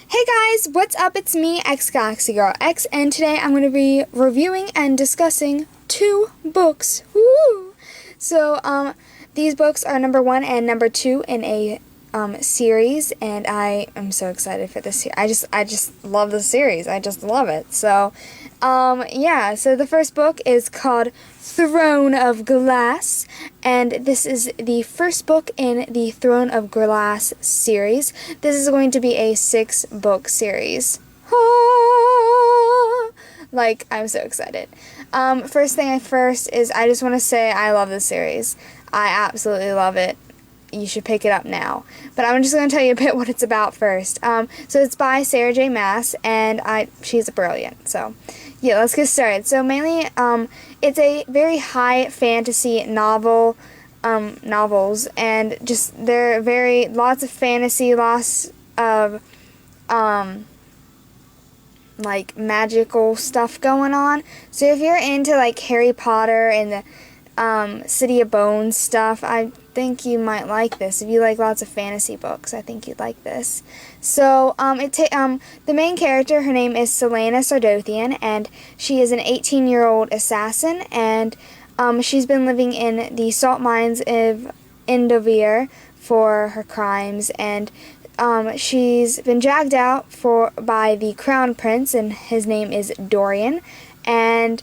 Hey guys, what's up? It's me, xGalaxi Girlx, and today I'm going to be reviewing and discussing two books. Woo! So, these books are number 1 and number 2 in a series, and I am so excited for this. I just love the series. I just love it. So, yeah. So the first book is called Throne of Glass, and this is the first book in the Throne of Glass series. This is going to be a 6-book series. Like, I'm so excited. First is I just want to say I love this series. I absolutely love it. You should pick it up now. But I'm just going to tell you a bit what it's about first. So it's by Sarah J. Maas, and she's brilliant. So, yeah, let's get started. So mainly, it's a very high fantasy novels, and just they're lots of fantasy, lots of like magical stuff going on. So if you're into like Harry Potter and the City of Bones stuff, I think you might like this. If you like lots of fantasy books, I think you'd like this. So the main character, her name is Selena Sardothian, and she is an 18-year-old assassin, and she's been living in the salt mines of Indovir for her crimes, and she's been dragged out by the crown prince, and his name is Dorian, and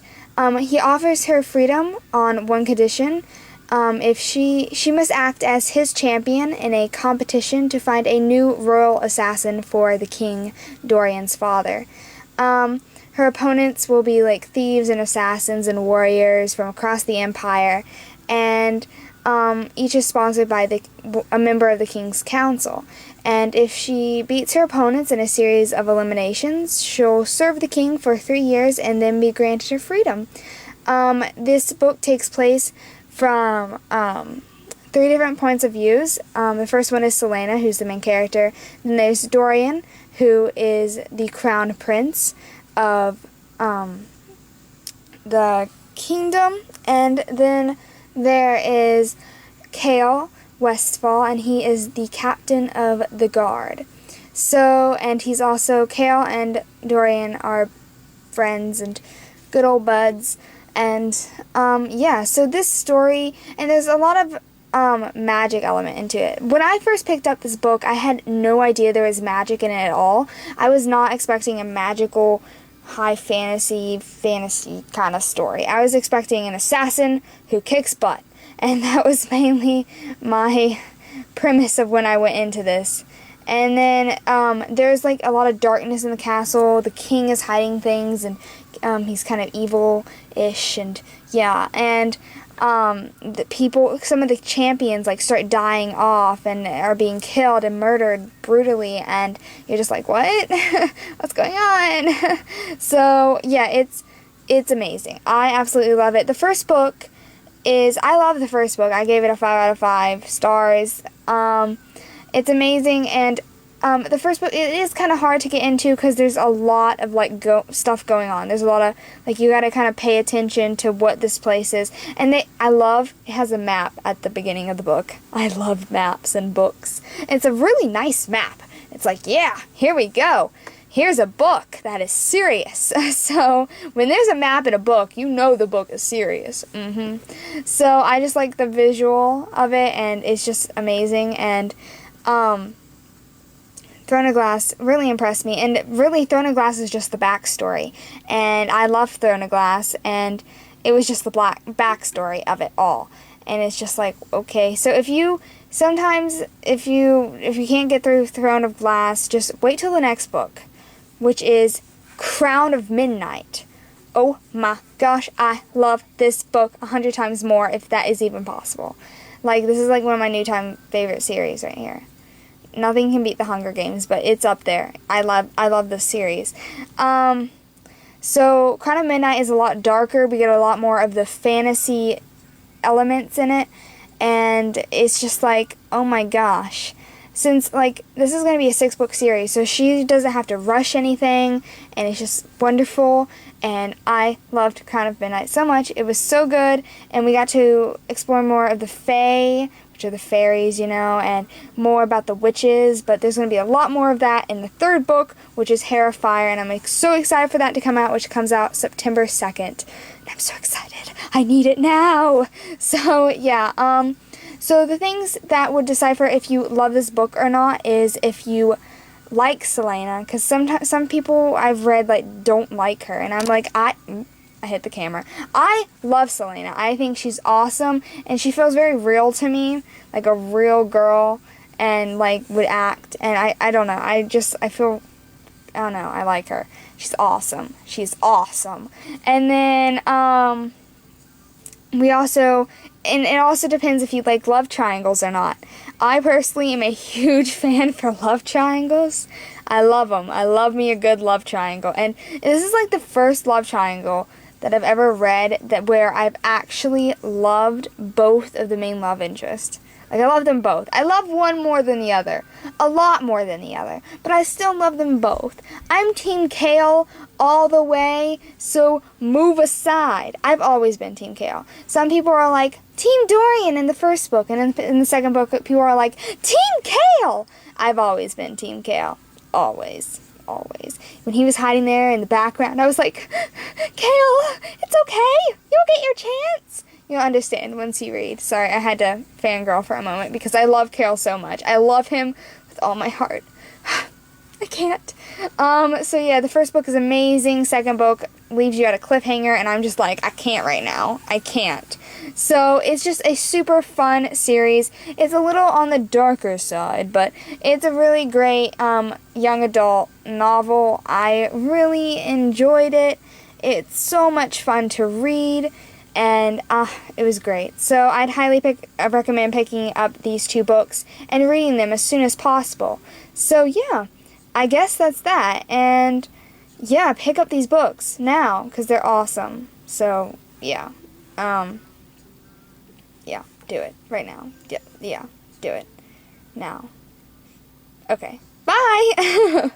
he offers her freedom on one condition. If she must act as his champion in a competition to find a new royal assassin for the king, Dorian's father. Her opponents will be like thieves and assassins and warriors from across the empire, and each is sponsored by a member of the king's council. And if she beats her opponents in a series of eliminations, she'll serve the king for 3 years and then be granted her freedom. This book takes place from 3 different points of views. The first one is Selena, who's the main character. Then there's Dorian, who is the crown prince of the kingdom. And then there is Chaol Westfall, and he is the captain of the guard. So, and he's also, Chaol and Dorian are friends and good old buds. And, yeah, so this story, and there's a lot of magic element into it. When I first picked up this book, I had no idea there was magic in it at all. I was not expecting a magical, high fantasy kind of story. I was expecting an assassin who kicks butt. And that was mainly my premise of when I went into this. And then there's like a lot of darkness in the castle. The king is hiding things, and he's kind of evil-ish, and yeah. And some of the champions like start dying off and are being killed and murdered brutally, and you're just like, what? What's going on? So yeah, it's amazing. I absolutely love it. I love the first book. I gave it a 5 out of 5 stars. It's amazing, and the first book, it is kind of hard to get into because there's a lot of like stuff going on. There's a lot of like, you got to kind of pay attention to what this place is. And it has a map at the beginning of the book. I love maps and books. It's a really nice map. It's like, yeah, here we go. Here's a book that is serious. So when there's a map in a book, you know the book is serious. So I just like the visual of it, and it's just amazing. And Throne of Glass really impressed me. And really, Throne of Glass is just the backstory. And I love Throne of Glass, and it was just the backstory of it all. And it's just like, okay, so if you can't get through Throne of Glass, just wait till the next book, which is Crown of Midnight. Oh my gosh, I love this book 100 times more, if that is even possible. Like, this is like one of my new-time favorite series right here. Nothing can beat The Hunger Games, but it's up there. I love this series. So Crown of Midnight is a lot darker. We get a lot more of the fantasy elements in it, and it's just like, oh my gosh. Since, like, this is going to be a 6-book series, so she doesn't have to rush anything, and it's just wonderful, and I loved Crown of Midnight so much. It was so good, and we got to explore more of the Fae, which are the fairies, you know, and more about the witches, but there's going to be a lot more of that in the third book, which is HEIR, and I'm like so excited for that to come out, which comes out September 2nd. And I'm so excited. I need it now. So, yeah, so the things that would decipher if you love this book or not is if you like Selena, because some people I've read, like, don't like her, and I'm like, I hit the camera. I love Selena. I think she's awesome, and she feels very real to me, like a real girl, and, like, would act, and I don't know, I don't know, I like her. She's awesome. She's awesome. And then, we also, and it also depends if you like love triangles or not. I personally am a huge fan for love triangles. I love them. I love me a good love triangle. And this is like the first love triangle that I've ever read where I've actually loved both of the main love interests. Like, I love them both. I love one more than the other. A lot more than the other. But I still love them both. I'm Team Chaol all the way, so move aside. I've always been Team Chaol. Some people are like, Team Dorian in the first book, and in the second book, people are like, Team Chaol! I've always been Team Chaol. Always. Always. When he was hiding there in the background, I was like, Chaol, it's okay. You'll get your chance. You'll understand once you read. Sorry, I had to fangirl for a moment because I love Chaol so much. I love him with all my heart. I can't. So yeah, the first book is amazing. Second book leaves you at a cliffhanger, and I'm just like, I can't right now. I can't. So it's just a super fun series. It's a little on the darker side, but it's a really great young adult novel. I really enjoyed it. It's so much fun to read. And it was great. So I'd highly recommend picking up these two books and reading them as soon as possible. So yeah, I guess that's that. And yeah, pick up these books now because they're awesome. So yeah, yeah, do it right now. Yeah, do it now. Okay, bye.